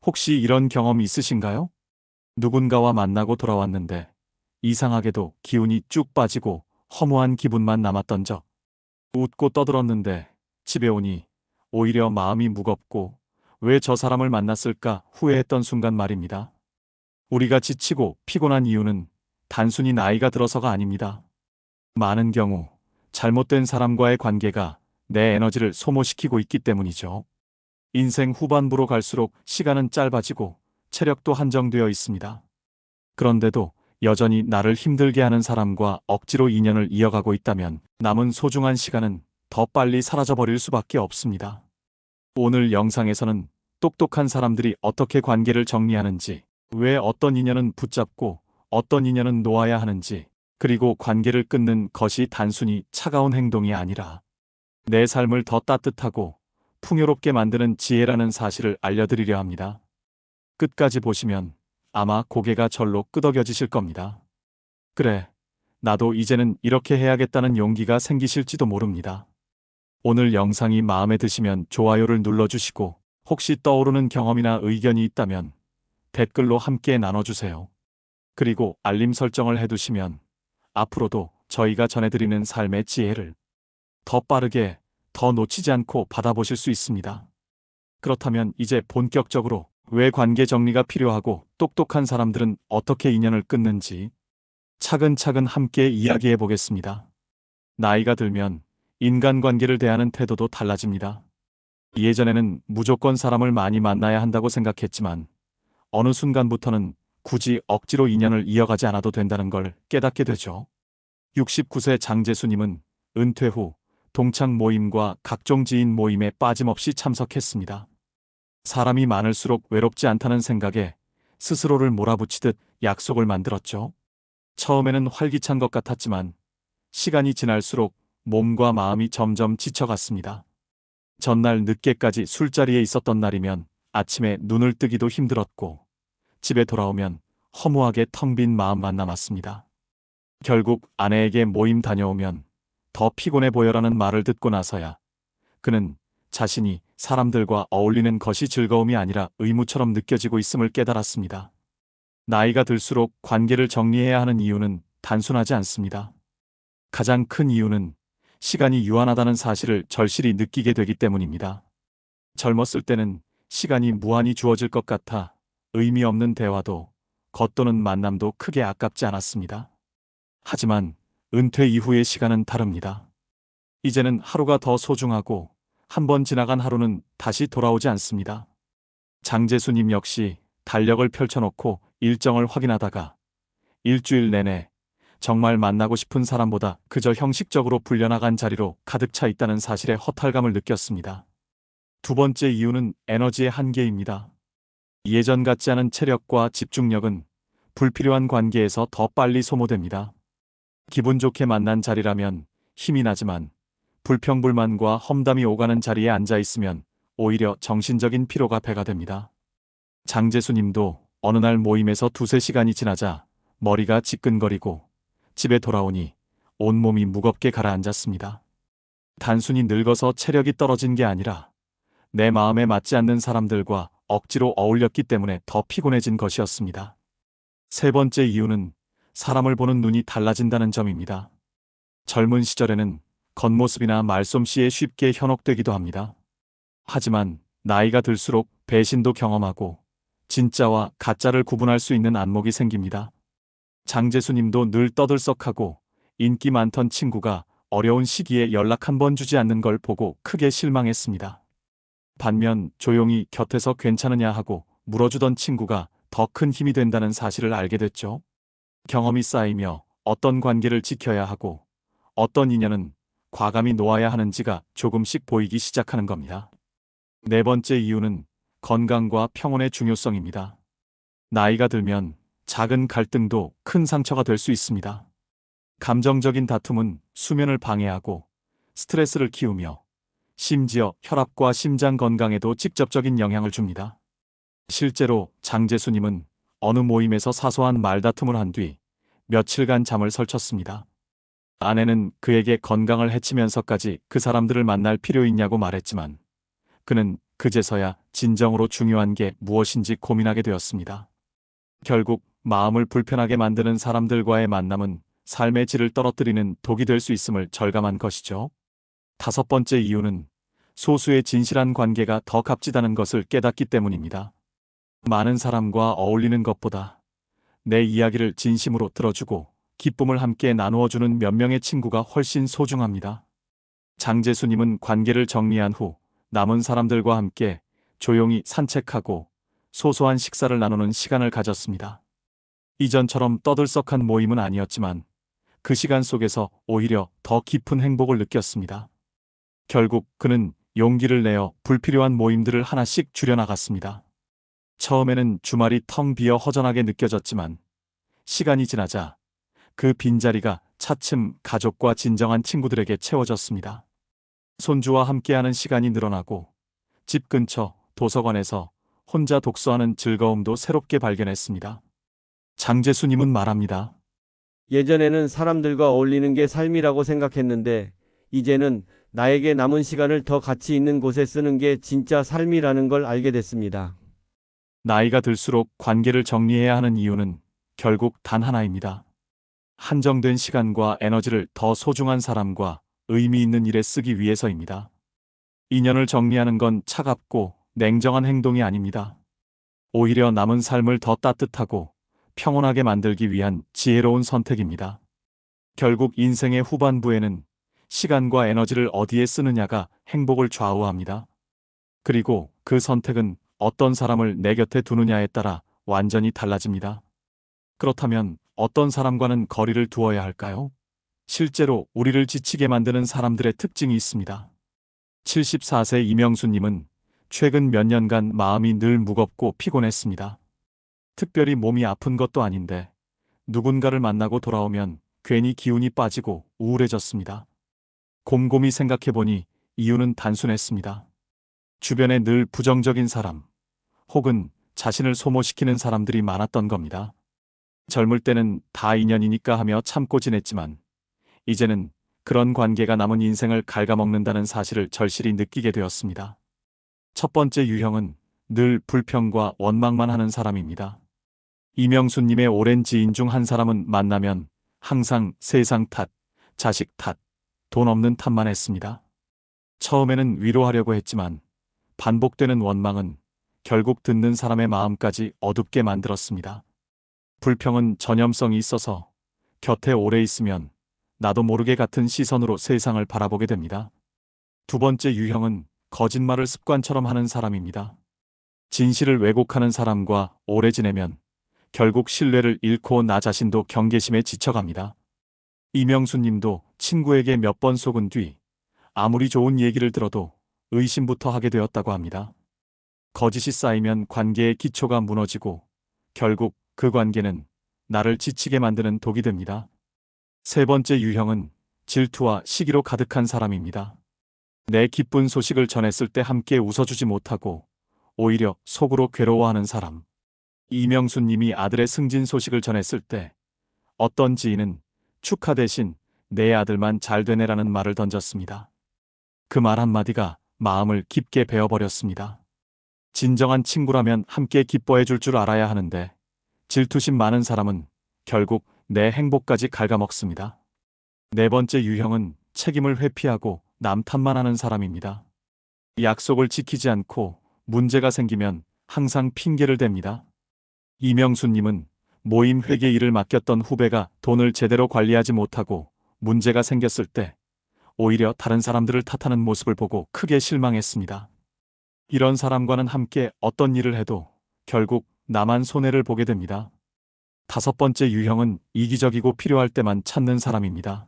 혹시 이런 경험 있으신가요? 누군가와 만나고 돌아왔는데 이상하게도 기운이 쭉 빠지고 허무한 기분만 남았던 적. 웃고 떠들었는데 집에 오니 오히려 마음이 무겁고 왜 저 사람을 만났을까 후회했던 순간 말입니다. 우리가 지치고 피곤한 이유는 단순히 나이가 들어서가 아닙니다. 많은 경우 잘못된 사람과의 관계가 내 에너지를 소모시키고 있기 때문이죠. 인생 후반부로 갈수록 시간은 짧아지고 체력도 한정되어 있습니다. 그런데도 여전히 나를 힘들게 하는 사람과 억지로 인연을 이어가고 있다면 남은 소중한 시간은 더 빨리 사라져버릴 수밖에 없습니다. 오늘 영상에서는 똑똑한 사람들이 어떻게 관계를 정리하는지, 왜 어떤 인연은 붙잡고 어떤 인연은 놓아야 하는지, 그리고 관계를 끊는 것이 단순히 차가운 행동이 아니라 내 삶을 더 따뜻하고 풍요롭게 만드는 지혜라는 사실을 알려드리려 합니다. 끝까지 보시면 아마 고개가 절로 끄덕여지실 겁니다. 그래, 나도 이제는 이렇게 해야겠다는 용기가 생기실지도 모릅니다. 오늘 영상이 마음에 드시면 좋아요를 눌러주시고 혹시 떠오르는 경험이나 의견이 있다면 댓글로 함께 나눠주세요. 그리고 알림 설정을 해두시면 앞으로도 저희가 전해드리는 삶의 지혜를 더 빠르게, 더 놓치지 않고 받아보실 수 있습니다. 그렇다면 이제 본격적으로 왜 관계 정리가 필요하고 똑똑한 사람들은 어떻게 인연을 끊는지 차근차근 함께 이야기해 보겠습니다. 나이가 들면 인간관계를 대하는 태도도 달라집니다. 예전에는 무조건 사람을 많이 만나야 한다고 생각했지만 어느 순간부터는 굳이 억지로 인연을 이어가지 않아도 된다는 걸 깨닫게 되죠. 69세 장재수님은 은퇴 후 동창 모임과 각종 지인 모임에 빠짐없이 참석했습니다. 사람이 많을수록 외롭지 않다는 생각에 스스로를 몰아붙이듯 약속을 만들었죠. 처음에는 활기찬 것 같았지만 시간이 지날수록 몸과 마음이 점점 지쳐갔습니다. 전날 늦게까지 술자리에 있었던 날이면 아침에 눈을 뜨기도 힘들었고 집에 돌아오면 허무하게 텅 빈 마음만 남았습니다. 결국 아내에게 모임 다녀오면 더 피곤해 보여라는 말을 듣고 나서야 그는 자신이 사람들과 어울리는 것이 즐거움이 아니라 의무처럼 느껴지고 있음을 깨달았습니다. 나이가 들수록 관계를 정리해야 하는 이유는 단순하지 않습니다. 가장 큰 이유는 시간이 유한하다는 사실을 절실히 느끼게 되기 때문입니다. 젊었을 때는 시간이 무한히 주어질 것 같아 의미 없는 대화도 겉도는 만남도 크게 아깝지 않았습니다. 하지만 은퇴 이후의 시간은 다릅니다. 이제는 하루가 더 소중하고 한 번 지나간 하루는 다시 돌아오지 않습니다. 장재수님 역시 달력을 펼쳐놓고 일정을 확인하다가 일주일 내내 정말 만나고 싶은 사람보다 그저 형식적으로 불려나간 자리로 가득 차 있다는 사실에 허탈감을 느꼈습니다. 두 번째 이유는 에너지의 한계입니다. 예전 같지 않은 체력과 집중력은 불필요한 관계에서 더 빨리 소모됩니다. 기분 좋게 만난 자리라면 힘이 나지만 불평불만과 험담이 오가는 자리에 앉아 있으면 오히려 정신적인 피로가 배가 됩니다. 장재수님도 어느 날 모임에서 두세 시간이 지나자 머리가 지끈거리고 집에 돌아오니 온몸이 무겁게 가라앉았습니다. 단순히 늙어서 체력이 떨어진 게 아니라 내 마음에 맞지 않는 사람들과 억지로 어울렸기 때문에 더 피곤해진 것이었습니다. 세 번째 이유는 사람을 보는 눈이 달라진다는 점입니다. 젊은 시절에는 겉모습이나 말솜씨에 쉽게 현혹되기도 합니다. 하지만 나이가 들수록 배신도 경험하고 진짜와 가짜를 구분할 수 있는 안목이 생깁니다. 장재수님도 늘 떠들썩하고 인기 많던 친구가 어려운 시기에 연락 한 번 주지 않는 걸 보고 크게 실망했습니다. 반면 조용히 곁에서 괜찮으냐 하고 물어주던 친구가 더 큰 힘이 된다는 사실을 알게 됐죠. 경험이 쌓이며 어떤 관계를 지켜야 하고 어떤 인연은 과감히 놓아야 하는지가 조금씩 보이기 시작하는 겁니다. 네 번째 이유는 건강과 평온의 중요성입니다. 나이가 들면 작은 갈등도 큰 상처가 될 수 있습니다. 감정적인 다툼은 수면을 방해하고 스트레스를 키우며 심지어 혈압과 심장 건강에도 직접적인 영향을 줍니다. 실제로 장재수님은 어느 모임에서 사소한 말다툼을 한 뒤 며칠간 잠을 설쳤습니다. 아내는 그에게 건강을 해치면서까지 그 사람들을 만날 필요 있냐고 말했지만 그는 그제서야 진정으로 중요한 게 무엇인지 고민하게 되었습니다. 결국 마음을 불편하게 만드는 사람들과의 만남은 삶의 질을 떨어뜨리는 독이 될 수 있음을 절감한 것이죠. 다섯 번째 이유는 소수의 진실한 관계가 더 값지다는 것을 깨닫기 때문입니다. 많은 사람과 어울리는 것보다 내 이야기를 진심으로 들어주고 기쁨을 함께 나누어주는 몇 명의 친구가 훨씬 소중합니다. 장제수님은 관계를 정리한 후 남은 사람들과 함께 조용히 산책하고 소소한 식사를 나누는 시간을 가졌습니다. 이전처럼 떠들썩한 모임은 아니었지만 그 시간 속에서 오히려 더 깊은 행복을 느꼈습니다. 결국 그는 용기를 내어 불필요한 모임들을 하나씩 줄여나갔습니다. 처음에는 주말이 텅 비어 허전하게 느껴졌지만 시간이 지나자 그 빈자리가 차츰 가족과 진정한 친구들에게 채워졌습니다. 손주와 함께하는 시간이 늘어나고 집 근처 도서관에서 혼자 독서하는 즐거움도 새롭게 발견했습니다. 장제수님은 말합니다. 예전에는 사람들과 어울리는 게 삶이라고 생각했는데 이제는 나에게 남은 시간을 더 가치 있는 곳에 쓰는 게 진짜 삶이라는 걸 알게 됐습니다. 나이가 들수록 관계를 정리해야 하는 이유는 결국 단 하나입니다. 한정된 시간과 에너지를 더 소중한 사람과 의미 있는 일에 쓰기 위해서입니다. 인연을 정리하는 건 차갑고 냉정한 행동이 아닙니다. 오히려 남은 삶을 더 따뜻하고 평온하게 만들기 위한 지혜로운 선택입니다. 결국 인생의 후반부에는 시간과 에너지를 어디에 쓰느냐가 행복을 좌우합니다. 그리고 그 선택은 어떤 사람을 내 곁에 두느냐에 따라 완전히 달라집니다. 그렇다면 어떤 사람과는 거리를 두어야 할까요? 실제로 우리를 지치게 만드는 사람들의 특징이 있습니다. 74세 이명수님은 최근 몇 년간 마음이 늘 무겁고 피곤했습니다. 특별히 몸이 아픈 것도 아닌데 누군가를 만나고 돌아오면 괜히 기운이 빠지고 우울해졌습니다. 곰곰이 생각해보니 이유는 단순했습니다. 주변에 늘 부정적인 사람, 혹은 자신을 소모시키는 사람들이 많았던 겁니다. 젊을 때는 다 인연이니까 하며 참고 지냈지만 이제는 그런 관계가 남은 인생을 갉아먹는다는 사실을 절실히 느끼게 되었습니다. 첫 번째 유형은 늘 불평과 원망만 하는 사람입니다. 이명수님의 오랜 지인 중 한 사람은 만나면 항상 세상 탓, 자식 탓, 돈 없는 탓만 했습니다. 처음에는 위로하려고 했지만 반복되는 원망은 결국 듣는 사람의 마음까지 어둡게 만들었습니다. 불평은 전염성이 있어서 곁에 오래 있으면 나도 모르게 같은 시선으로 세상을 바라보게 됩니다. 두 번째 유형은 거짓말을 습관처럼 하는 사람입니다. 진실을 왜곡하는 사람과 오래 지내면 결국 신뢰를 잃고 나 자신도 경계심에 지쳐갑니다. 이명수님도 친구에게 몇 번 속은 뒤 아무리 좋은 얘기를 들어도 의심부터 하게 되었다고 합니다. 거짓이 쌓이면 관계의 기초가 무너지고 결국 그 관계는 나를 지치게 만드는 독이 됩니다. 세 번째 유형은 질투와 시기로 가득한 사람입니다. 내 기쁜 소식을 전했을 때 함께 웃어주지 못하고 오히려 속으로 괴로워하는 사람. 이명수님이 아들의 승진 소식을 전했을 때 어떤 지인은 축하 대신 내 아들만 잘 되네라는 말을 던졌습니다. 그 말 한마디가 마음을 깊게 베어버렸습니다. 진정한 친구라면 함께 기뻐해 줄 줄 알아야 하는데 질투심 많은 사람은 결국 내 행복까지 갉아먹습니다. 네 번째 유형은 책임을 회피하고 남 탓만 하는 사람입니다. 약속을 지키지 않고 문제가 생기면 항상 핑계를 댑니다. 이명수님은 모임 회계 일을 맡겼던 후배가 돈을 제대로 관리하지 못하고 문제가 생겼을 때 오히려 다른 사람들을 탓하는 모습을 보고 크게 실망했습니다. 이런 사람과는 함께 어떤 일을 해도 결국 나만 손해를 보게 됩니다. 다섯 번째 유형은 이기적이고 필요할 때만 찾는 사람입니다.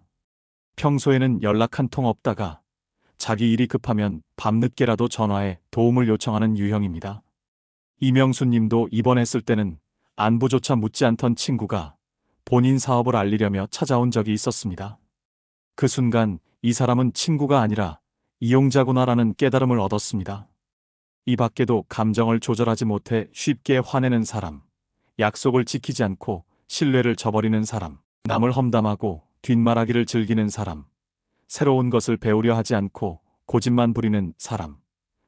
평소에는 연락 한 통 없다가 자기 일이 급하면 밤늦게라도 전화해 도움을 요청하는 유형입니다. 이명수님도 입원했을 때는 안부조차 묻지 않던 친구가 본인 사업을 알리려며 찾아온 적이 있었습니다. 그 순간 이 사람은 친구가 아니라 이용자구나라는 깨달음을 얻었습니다. 이 밖에도 감정을 조절하지 못해 쉽게 화내는 사람, 약속을 지키지 않고 신뢰를 저버리는 사람, 남을 험담하고 뒷말하기를 즐기는 사람, 새로운 것을 배우려 하지 않고 고집만 부리는 사람,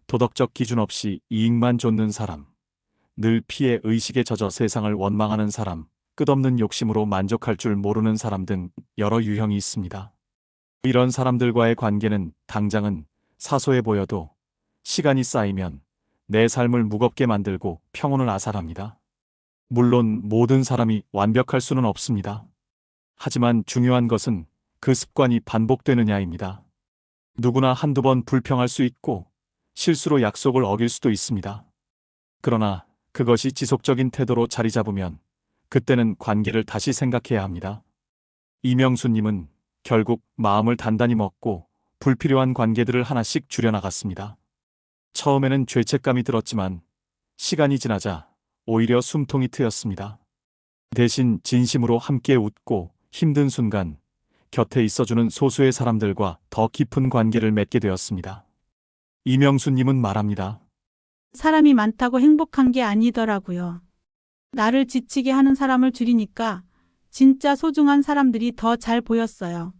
도덕적 기준 없이 이익만 좇는 사람, 늘 피해 의식에 젖어 세상을 원망하는 사람, 끝없는 욕심으로 만족할 줄 모르는 사람 등 여러 유형이 있습니다. 이런 사람들과의 관계는 당장은 사소해 보여도 시간이 쌓이면 내 삶을 무겁게 만들고 평온을 앗아갑니다. 물론 모든 사람이 완벽할 수는 없습니다. 하지만 중요한 것은 그 습관이 반복되느냐입니다. 누구나 한두 번 불평할 수 있고 실수로 약속을 어길 수도 있습니다. 그러나 그것이 지속적인 태도로 자리 잡으면 그때는 관계를 다시 생각해야 합니다. 이명수님은 결국 마음을 단단히 먹고 불필요한 관계들을 하나씩 줄여나갔습니다. 처음에는 죄책감이 들었지만 시간이 지나자 오히려 숨통이 트였습니다. 대신 진심으로 함께 웃고 힘든 순간 곁에 있어주는 소수의 사람들과 더 깊은 관계를 맺게 되었습니다. 이명수님은 말합니다. 사람이 많다고 행복한 게 아니더라고요. 나를 지치게 하는 사람을 줄이니까 진짜 소중한 사람들이 더 잘 보였어요.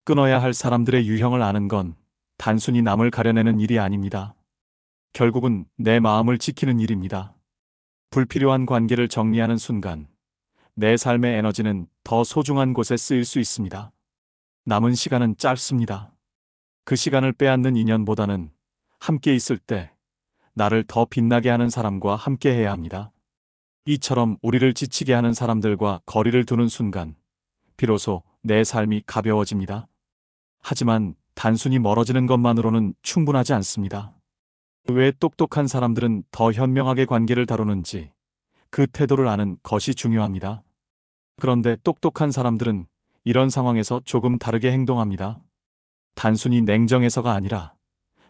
끊어야 할 사람들의 유형을 아는 건 단순히 남을 가려내는 일이 아닙니다. 결국은 내 마음을 지키는 일입니다. 불필요한 관계를 정리하는 순간 내 삶의 에너지는 더 소중한 곳에 쓰일 수 있습니다. 남은 시간은 짧습니다. 그 시간을 빼앗는 인연보다는 함께 있을 때 나를 더 빛나게 하는 사람과 함께 해야 합니다. 이처럼 우리를 지치게 하는 사람들과 거리를 두는 순간 비로소 내 삶이 가벼워집니다. 하지만 단순히 멀어지는 것만으로는 충분하지 않습니다. 왜 똑똑한 사람들은 더 현명하게 관계를 다루는지 그 태도를 아는 것이 중요합니다. 그런데 똑똑한 사람들은 이런 상황에서 조금 다르게 행동합니다. 단순히 냉정해서가 아니라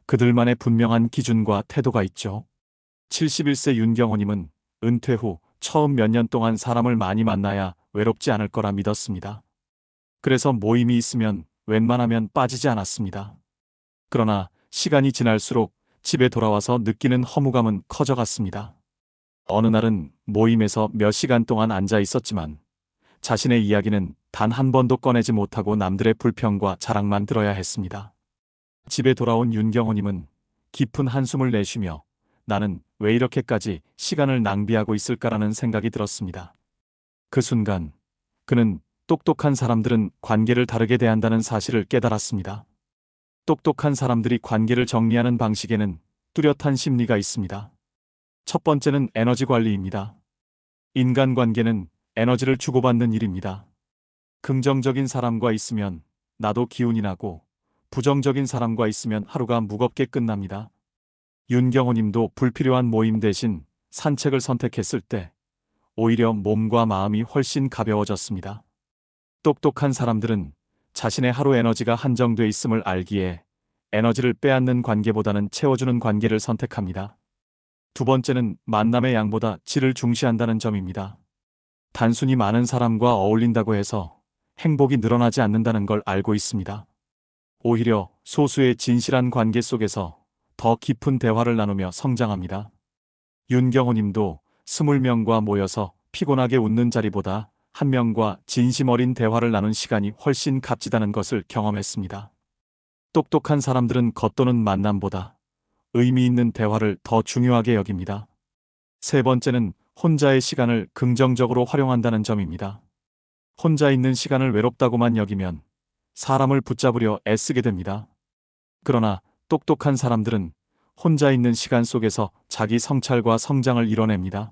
그들만의 분명한 기준과 태도가 있죠. 71세 윤경호님은 은퇴 후 처음 몇 년 동안 사람을 많이 만나야 외롭지 않을 거라 믿었습니다. 그래서 모임이 있으면 웬만하면 빠지지 않았습니다. 그러나 시간이 지날수록 집에 돌아와서 느끼는 허무감은 커져갔습니다. 어느 날은 모임에서 몇 시간 동안 앉아 있었지만 자신의 이야기는 단 한 번도 꺼내지 못하고 남들의 불평과 자랑만 들어야 했습니다. 집에 돌아온 윤경호님은 깊은 한숨을 내쉬며 나는 왜 이렇게까지 시간을 낭비하고 있을까라는 생각이 들었습니다. 그 순간 그는 똑똑한 사람들은 관계를 다르게 대한다는 사실을 깨달았습니다. 똑똑한 사람들이 관계를 정리하는 방식에는 뚜렷한 심리가 있습니다. 첫 번째는 에너지 관리입니다. 인간관계는 에너지를 주고받는 일입니다. 긍정적인 사람과 있으면 나도 기운이 나고 부정적인 사람과 있으면 하루가 무겁게 끝납니다. 윤경호님도 불필요한 모임 대신 산책을 선택했을 때 오히려 몸과 마음이 훨씬 가벼워졌습니다. 똑똑한 사람들은 자신의 하루 에너지가 한정돼 있음을 알기에 에너지를 빼앗는 관계보다는 채워주는 관계를 선택합니다. 두 번째는 만남의 양보다 질을 중시한다는 점입니다. 단순히 많은 사람과 어울린다고 해서 행복이 늘어나지 않는다는 걸 알고 있습니다. 오히려 소수의 진실한 관계 속에서 더 깊은 대화를 나누며 성장합니다. 윤경호님도 20명과 모여서 피곤하게 웃는 자리보다 한 명과 진심 어린 대화를 나눈 시간이 훨씬 값지다는 것을 경험했습니다. 똑똑한 사람들은 겉도는 만남보다 의미 있는 대화를 더 중요하게 여깁니다. 세 번째는 혼자의 시간을 긍정적으로 활용한다는 점입니다. 혼자 있는 시간을 외롭다고만 여기면 사람을 붙잡으려 애쓰게 됩니다. 그러나 똑똑한 사람들은 혼자 있는 시간 속에서 자기 성찰과 성장을 이뤄냅니다.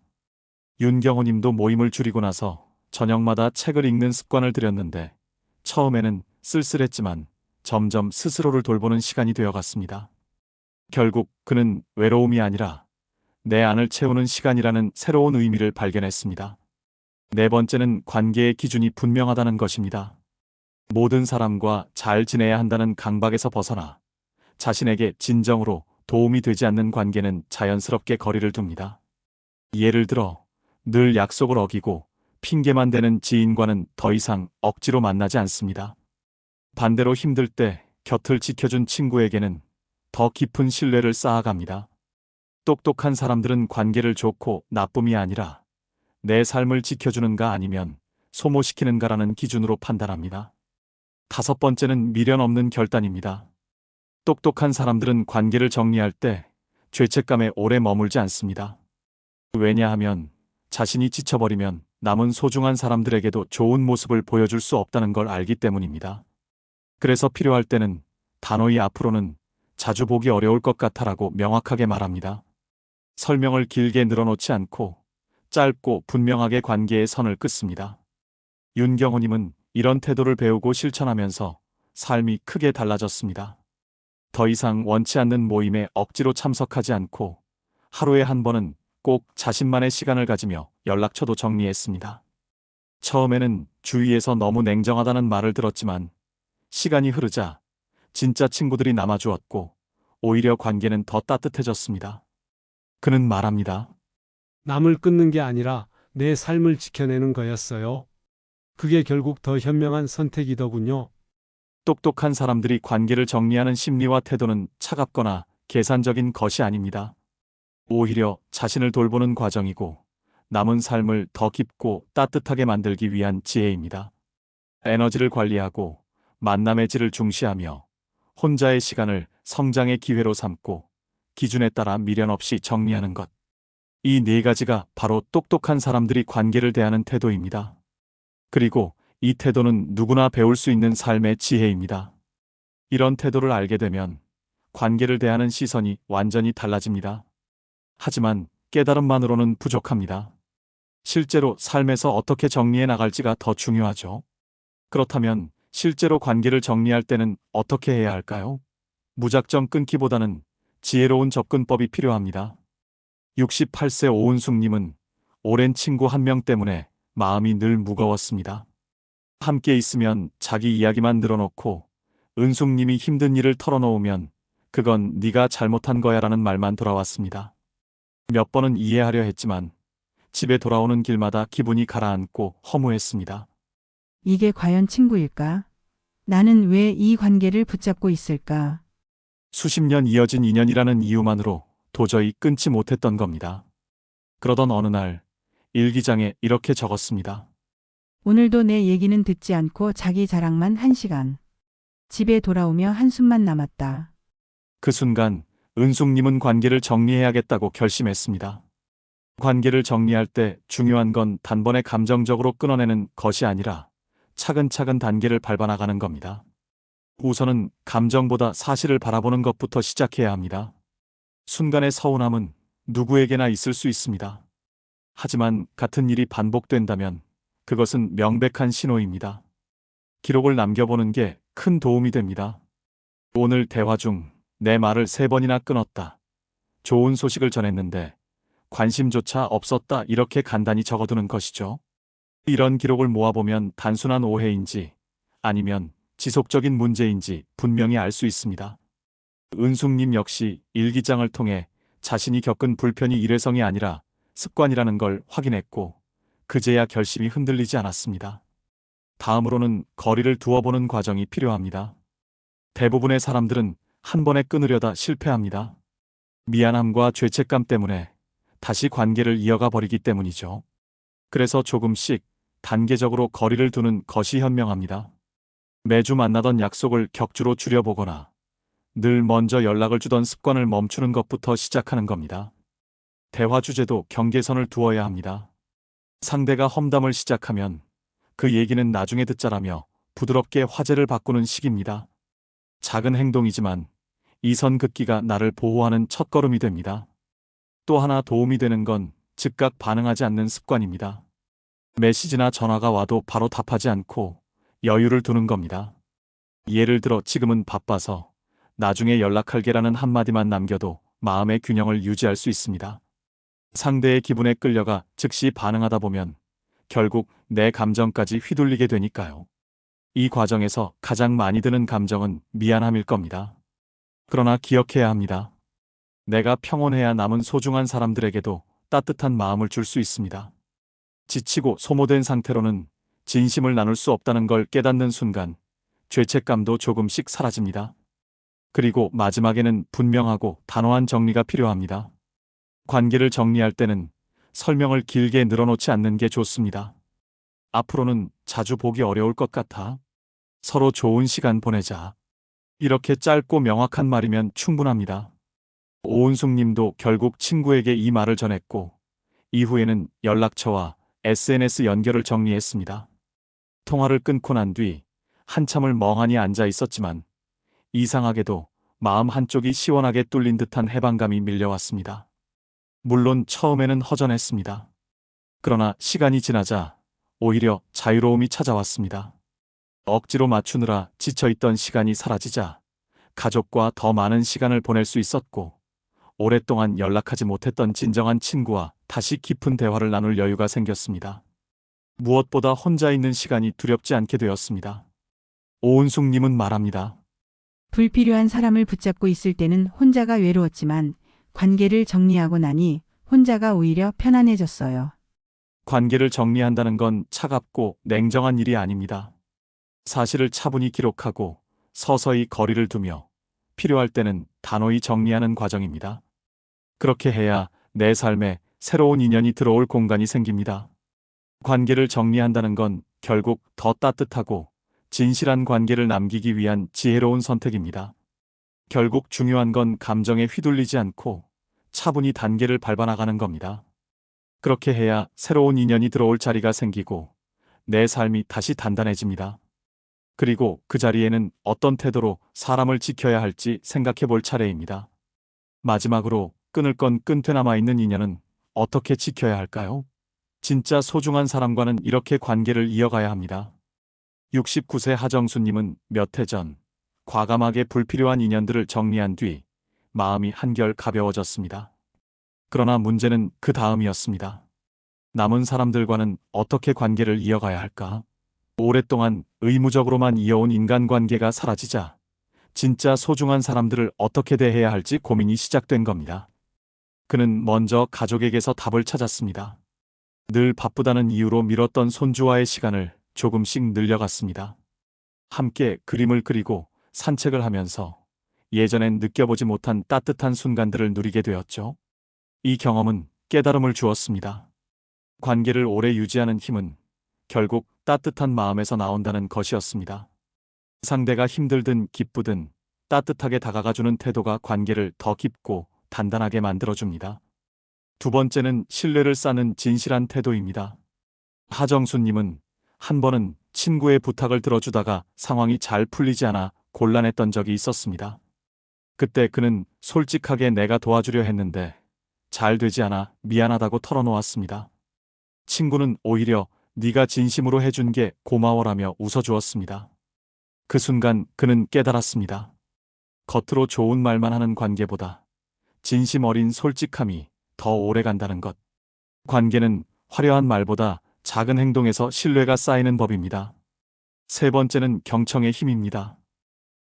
윤경호님도 모임을 줄이고 나서 저녁마다 책을 읽는 습관을 들였는데 처음에는 쓸쓸했지만 점점 스스로를 돌보는 시간이 되어갔습니다. 결국 그는 외로움이 아니라 내 안을 채우는 시간이라는 새로운 의미를 발견했습니다. 네 번째는 관계의 기준이 분명하다는 것입니다. 모든 사람과 잘 지내야 한다는 강박에서 벗어나 자신에게 진정으로 도움이 되지 않는 관계는 자연스럽게 거리를 둡니다. 예를 들어 늘 약속을 어기고 핑계만 대는 지인과는 더 이상 억지로 만나지 않습니다. 반대로 힘들 때 곁을 지켜준 친구에게는 더 깊은 신뢰를 쌓아갑니다. 똑똑한 사람들은 관계를 좋고 나쁨이 아니라 내 삶을 지켜주는가 아니면 소모시키는가라는 기준으로 판단합니다. 다섯 번째는 미련 없는 결단입니다. 똑똑한 사람들은 관계를 정리할 때 죄책감에 오래 머물지 않습니다. 왜냐하면 자신이 지쳐버리면 남은 소중한 사람들에게도 좋은 모습을 보여줄 수 없다는 걸 알기 때문입니다. 그래서 필요할 때는 단호히 앞으로는 자주 보기 어려울 것 같아라고 명확하게 말합니다. 설명을 길게 늘어놓지 않고 짧고 분명하게 관계의 선을 끊습니다. 윤경호님은 이런 태도를 배우고 실천하면서 삶이 크게 달라졌습니다. 더 이상 원치 않는 모임에 억지로 참석하지 않고 하루에 한 번은 꼭 자신만의 시간을 가지며 연락처도 정리했습니다. 처음에는 주위에서 너무 냉정하다는 말을 들었지만 시간이 흐르자 진짜 친구들이 남아주었고 오히려 관계는 더 따뜻해졌습니다. 그는 말합니다. 남을 끊는 게 아니라 내 삶을 지켜내는 거였어요. 그게 결국 더 현명한 선택이더군요. 똑똑한 사람들이 관계를 정리하는 심리와 태도는 차갑거나 계산적인 것이 아닙니다. 오히려 자신을 돌보는 과정이고 남은 삶을 더 깊고 따뜻하게 만들기 위한 지혜입니다. 에너지를 관리하고 만남의 질을 중시하며 혼자의 시간을 성장의 기회로 삼고 기준에 따라 미련 없이 정리하는 것. 이 네 가지가 바로 똑똑한 사람들이 관계를 대하는 태도입니다. 그리고 이 태도는 누구나 배울 수 있는 삶의 지혜입니다. 이런 태도를 알게 되면 관계를 대하는 시선이 완전히 달라집니다. 하지만 깨달음만으로는 부족합니다. 실제로 삶에서 어떻게 정리해 나갈지가 더 중요하죠. 그렇다면 실제로 관계를 정리할 때는 어떻게 해야 할까요? 무작정 끊기보다는 지혜로운 접근법이 필요합니다. 68세 오은숙님은 오랜 친구 한 명 때문에 마음이 늘 무거웠습니다. 함께 있으면 자기 이야기만 늘어놓고 은숙님이 힘든 일을 털어놓으면 그건 네가 잘못한 거야라는 말만 돌아왔습니다. 몇 번은 이해하려 했지만 집에 돌아오는 길마다 기분이 가라앉고 허무했습니다. 이게 과연 친구일까? 나는 왜 이 관계를 붙잡고 있을까? 수십 년 이어진 인연이라는 이유만으로 도저히 끊지 못했던 겁니다. 그러던 어느 날 일기장에 이렇게 적었습니다. 오늘도 내 얘기는 듣지 않고 자기 자랑만 1시간. 집에 돌아오며 한숨만 남았다. 그 순간 은숙님은 관계를 정리해야겠다고 결심했습니다. 관계를 정리할 때 중요한 건 단번에 감정적으로 끊어내는 것이 아니라 차근차근 단계를 밟아나가는 겁니다. 우선은 감정보다 사실을 바라보는 것부터 시작해야 합니다. 순간의 서운함은 누구에게나 있을 수 있습니다. 하지만 같은 일이 반복된다면 그것은 명백한 신호입니다. 기록을 남겨보는 게 큰 도움이 됩니다. 오늘 대화 중 내 말을 3번이나 끊었다. 좋은 소식을 전했는데 관심조차 없었다. 이렇게 간단히 적어두는 것이죠. 이런 기록을 모아보면 단순한 오해인지 아니면 지속적인 문제인지 분명히 알 수 있습니다. 은숙님 역시 일기장을 통해 자신이 겪은 불편이 일회성이 아니라 습관이라는 걸 확인했고 그제야 결심이 흔들리지 않았습니다. 다음으로는 거리를 두어보는 과정이 필요합니다. 대부분의 사람들은 한 번에 끊으려다 실패합니다. 미안함과 죄책감 때문에 다시 관계를 이어가 버리기 때문이죠. 그래서 조금씩 단계적으로 거리를 두는 것이 현명합니다. 매주 만나던 약속을 격주로 줄여보거나 늘 먼저 연락을 주던 습관을 멈추는 것부터 시작하는 겁니다. 대화 주제도 경계선을 두어야 합니다. 상대가 험담을 시작하면 그 얘기는 나중에 듣자라며 부드럽게 화제를 바꾸는 식입니다. 작은 행동이지만 이 선 긋기가 나를 보호하는 첫걸음이 됩니다. 또 하나 도움이 되는 건 즉각 반응하지 않는 습관입니다. 메시지나 전화가 와도 바로 답하지 않고 여유를 두는 겁니다. 예를 들어 지금은 바빠서 나중에 연락할게라는 한마디만 남겨도 마음의 균형을 유지할 수 있습니다. 상대의 기분에 끌려가 즉시 반응하다 보면 결국 내 감정까지 휘둘리게 되니까요. 이 과정에서 가장 많이 드는 감정은 미안함일 겁니다. 그러나 기억해야 합니다. 내가 평온해야 남은 소중한 사람들에게도 따뜻한 마음을 줄 수 있습니다. 지치고 소모된 상태로는 진심을 나눌 수 없다는 걸 깨닫는 순간 죄책감도 조금씩 사라집니다. 그리고 마지막에는 분명하고 단호한 정리가 필요합니다. 관계를 정리할 때는 설명을 길게 늘어놓지 않는 게 좋습니다. 앞으로는 자주 보기 어려울 것 같아. 서로 좋은 시간 보내자. 이렇게 짧고 명확한 말이면 충분합니다. 오은숙 님도 결국 친구에게 이 말을 전했고, 이후에는 연락처와 SNS 연결을 정리했습니다. 통화를 끊고 난 뒤 한참을 멍하니 앉아 있었지만 이상하게도 마음 한쪽이 시원하게 뚫린 듯한 해방감이 밀려왔습니다. 물론 처음에는 허전했습니다. 그러나 시간이 지나자 오히려 자유로움이 찾아왔습니다. 억지로 맞추느라 지쳐있던 시간이 사라지자 가족과 더 많은 시간을 보낼 수 있었고, 오랫동안 연락하지 못했던 진정한 친구와 다시 깊은 대화를 나눌 여유가 생겼습니다. 무엇보다 혼자 있는 시간이 두렵지 않게 되었습니다. 오은숙 님은 말합니다. 불필요한 사람을 붙잡고 있을 때는 혼자가 외로웠지만 관계를 정리하고 나니 혼자가 오히려 편안해졌어요. 관계를 정리한다는 건 차갑고 냉정한 일이 아닙니다. 사실을 차분히 기록하고 서서히 거리를 두며 필요할 때는 단호히 정리하는 과정입니다. 그렇게 해야 내 삶에 새로운 인연이 들어올 공간이 생깁니다. 관계를 정리한다는 건 결국 더 따뜻하고 진실한 관계를 남기기 위한 지혜로운 선택입니다. 결국 중요한 건 감정에 휘둘리지 않고 차분히 단계를 밟아나가는 겁니다. 그렇게 해야 새로운 인연이 들어올 자리가 생기고 내 삶이 다시 단단해집니다. 그리고 그 자리에는 어떤 태도로 사람을 지켜야 할지 생각해 볼 차례입니다. 마지막으로 끊을 건 끈되 남아있는 인연은 어떻게 지켜야 할까요? 진짜 소중한 사람과는 이렇게 관계를 이어가야 합니다. 69세 하정수님은 몇 해 전 과감하게 불필요한 인연들을 정리한 뒤 마음이 한결 가벼워졌습니다. 그러나 문제는 그 다음이었습니다. 남은 사람들과는 어떻게 관계를 이어가야 할까? 오랫동안 의무적으로만 이어온 인간관계가 사라지자 진짜 소중한 사람들을 어떻게 대해야 할지 고민이 시작된 겁니다. 그는 먼저 가족에게서 답을 찾았습니다. 늘 바쁘다는 이유로 미뤘던 손주와의 시간을 조금씩 늘려갔습니다. 함께 그림을 그리고 산책을 하면서 예전엔 느껴보지 못한 따뜻한 순간들을 누리게 되었죠. 이 경험은 깨달음을 주었습니다. 관계를 오래 유지하는 힘은 결국 따뜻한 마음에서 나온다는 것이었습니다. 상대가 힘들든 기쁘든 따뜻하게 다가가주는 태도가 관계를 더 깊고 단단하게 만들어줍니다. 두 번째는 신뢰를 쌓는 진실한 태도입니다. 하정수님은 한 번은 친구의 부탁을 들어주다가 상황이 잘 풀리지 않아 곤란했던 적이 있었습니다. 그때 그는 솔직하게 내가 도와주려 했는데 잘 되지 않아 미안하다고 털어놓았습니다. 친구는 오히려 네가 진심으로 해준 게 고마워라며 웃어주었습니다. 그 순간 그는 깨달았습니다. 겉으로 좋은 말만 하는 관계보다 진심 어린 솔직함이 더 오래 간다는 것. 관계는 화려한 말보다 작은 행동에서 신뢰가 쌓이는 법입니다. 세 번째는 경청의 힘입니다.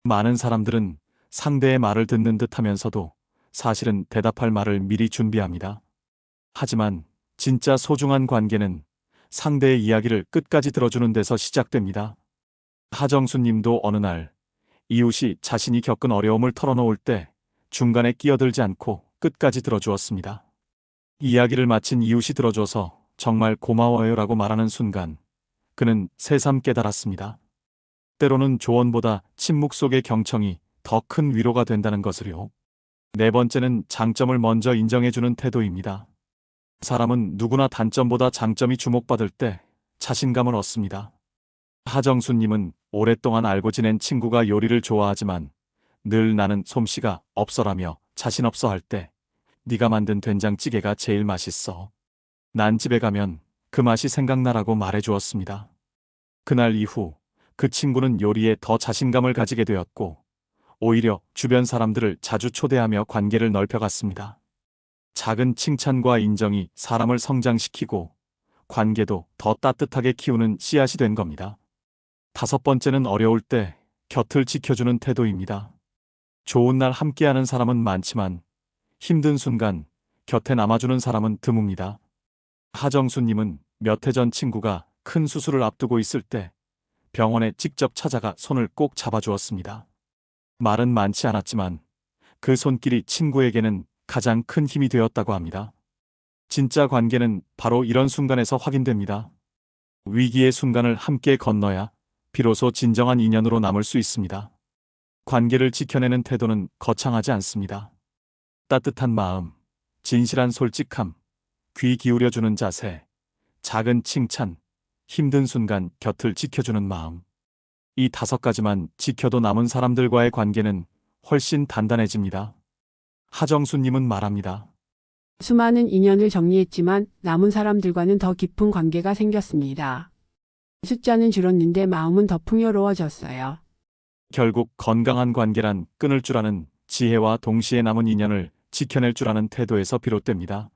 많은 사람들은 상대의 말을 듣는 듯 하면서도 사실은 대답할 말을 미리 준비합니다. 하지만 진짜 소중한 관계는 상대의 이야기를 끝까지 들어주는 데서 시작됩니다. 하정수 님도 어느 날 이웃이 자신이 겪은 어려움을 털어놓을 때 중간에 끼어들지 않고 끝까지 들어주었습니다. 이야기를 마친 이웃이 들어줘서 정말 고마워요라고 말하는 순간 그는 새삼 깨달았습니다. 때로는 조언보다 침묵 속의 경청이 더 큰 위로가 된다는 것을요. 네 번째는 장점을 먼저 인정해주는 태도입니다. 사람은 누구나 단점보다 장점이 주목받을 때 자신감을 얻습니다. 하정수님은 오랫동안 알고 지낸 친구가 요리를 좋아하지만 늘 나는 솜씨가 없어라며 자신 없어 할 때 네가 만든 된장찌개가 제일 맛있어. 난 집에 가면 그 맛이 생각나라고 말해주었습니다. 그날 이후 그 친구는 요리에 더 자신감을 가지게 되었고 오히려 주변 사람들을 자주 초대하며 관계를 넓혀갔습니다. 작은 칭찬과 인정이 사람을 성장시키고 관계도 더 따뜻하게 키우는 씨앗이 된 겁니다. 다섯 번째는 어려울 때 곁을 지켜주는 태도입니다. 좋은 날 함께하는 사람은 많지만 힘든 순간 곁에 남아주는 사람은 드뭅니다. 하정수님은 몇 해 전 친구가 큰 수술을 앞두고 있을 때 병원에 직접 찾아가 손을 꼭 잡아주었습니다. 말은 많지 않았지만 그 손길이 친구에게는 가장 큰 힘이 되었다고 합니다. 진짜 관계는 바로 이런 순간에서 확인됩니다. 위기의 순간을 함께 건너야 비로소 진정한 인연으로 남을 수 있습니다. 관계를 지켜내는 태도는 거창하지 않습니다. 따뜻한 마음, 진실한 솔직함, 귀 기울여주는 자세, 작은 칭찬, 힘든 순간 곁을 지켜주는 마음. 이 5가지만 지켜도 남은 사람들과의 관계는 훨씬 단단해집니다. 하정수님은 말합니다. 수많은 인연을 정리했지만 남은 사람들과는 더 깊은 관계가 생겼습니다. 숫자는 줄었는데 마음은 더 풍요로워졌어요. 결국 건강한 관계란 끊을 줄 아는 지혜와 동시에 남은 인연을 지켜낼 줄 아는 태도에서 비롯됩니다.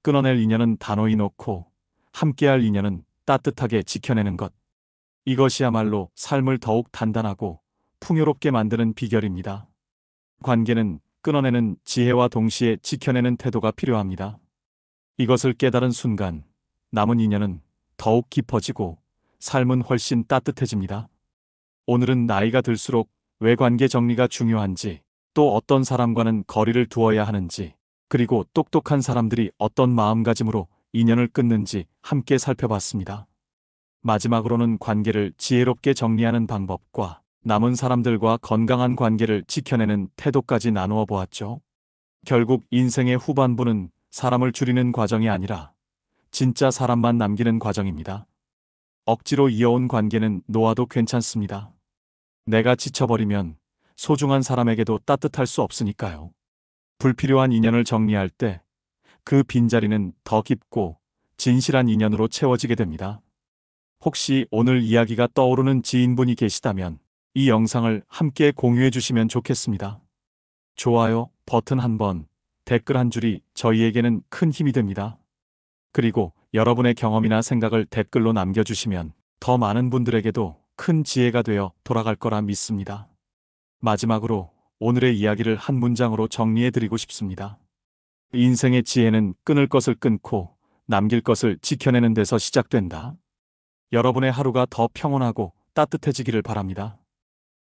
끊어낼 인연은 단호히 놓고 함께할 인연은 따뜻하게 지켜내는 것. 이것이야말로 삶을 더욱 단단하고 풍요롭게 만드는 비결입니다. 관계는 끊어내는 지혜와 동시에 지켜내는 태도가 필요합니다. 이것을 깨달은 순간 남은 인연은 더욱 깊어지고 삶은 훨씬 따뜻해집니다. 오늘은 나이가 들수록 왜 관계 정리가 중요한지, 또 어떤 사람과는 거리를 두어야 하는지, 그리고 똑똑한 사람들이 어떤 마음가짐으로 인연을 끊는지 함께 살펴봤습니다. 마지막으로는 관계를 지혜롭게 정리하는 방법과 남은 사람들과 건강한 관계를 지켜내는 태도까지 나누어 보았죠. 결국 인생의 후반부는 사람을 줄이는 과정이 아니라 진짜 사람만 남기는 과정입니다. 억지로 이어온 관계는 놓아도 괜찮습니다. 내가 지쳐버리면 소중한 사람에게도 따뜻할 수 없으니까요. 불필요한 인연을 정리할 때 그 빈자리는 더 깊고 진실한 인연으로 채워지게 됩니다. 혹시 오늘 이야기가 떠오르는 지인분이 계시다면 이 영상을 함께 공유해 주시면 좋겠습니다. 좋아요 버튼 한번, 댓글 한 줄이 저희에게는 큰 힘이 됩니다. 그리고 여러분의 경험이나 생각을 댓글로 남겨주시면 더 많은 분들에게도 큰 지혜가 되어 돌아갈 거라 믿습니다. 마지막으로 오늘의 이야기를 한 문장으로 정리해 드리고 싶습니다. 인생의 지혜는 끊을 것을 끊고 남길 것을 지켜내는 데서 시작된다. 여러분의 하루가 더 평온하고 따뜻해지기를 바랍니다.